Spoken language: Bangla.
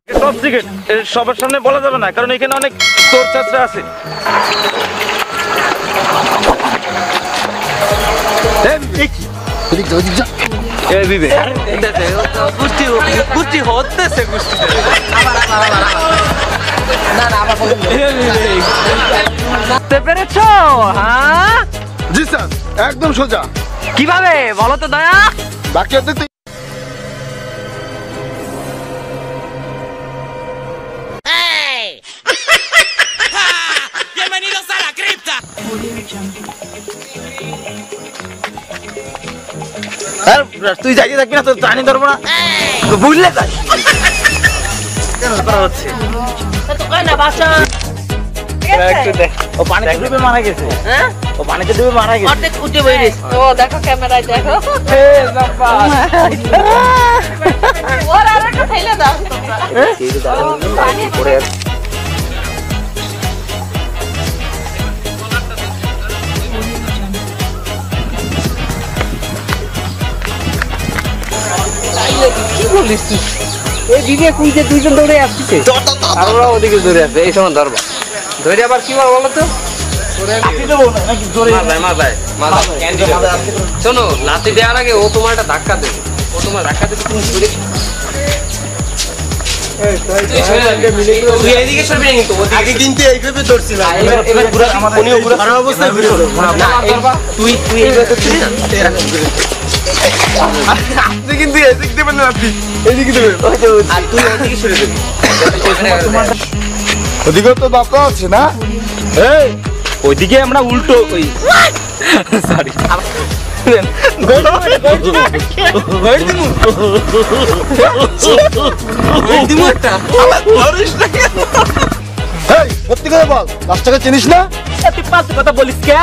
টপ সিক্রেট, সবার সামনে বলা যাবে না, কারণ এখানে অনেক চোর চাচরা আছে। বুঝতে পেরেছো? হ্যাঁ, জি স্যার, একদম সোজা। কিভাবে বলো তো দয়া? বাকি অর্ধেক তো Bienvenidos a la cripta. তুই যাইতে থাকবি না, তোর টানি ধরবো না, বুঝলে তাই হচ্ছে। একটু দেখ, ও পানিতে ডুবে মারা গেছে। হ্যাঁ, ও পানিতে ডুবে মারা গেছে। অর্ধেক উঠে বেরিয়েছে। ও দেখো, ক্যামেরায় দেখো। ওর আর একটা ফেলে দাও। কি বলিস তুই? এই দিকে কুইতে দুইজন দৌড়ে আসছে, আর ওরা ওদিকে দৌড়ে আসবে। এই সময় ধরবা, ধরে আবার কি বলো তো? শোনো, লাথি দেওয়ার আগে ও তোমার একটা ধাক্কা দেবে। ও তোমার ধাক্কা দেবে, তুমি সরে তুই এইদিকে সরবি না, কিন্তু আগে কিন্তু এইভাবে ধরছিলাম। এবার ঘুরে উনিও পুরো খারাপ অবস্থায় ঘুরে তুই এইভাবে করছিস না? আপনি কিন্তু এদিক দেবেন না, আপনি এদিকে দেবেন। আর তুই ওদিকে সরে যাবি। ওদিকে তো বাপা আছে না? এই, ওইদিকে আমরা উল্টো ওই সরি এই, সত্যি করে বল, রাস্তাকে চিনিস না? তুই পাঁচ কথা বলিস কেন?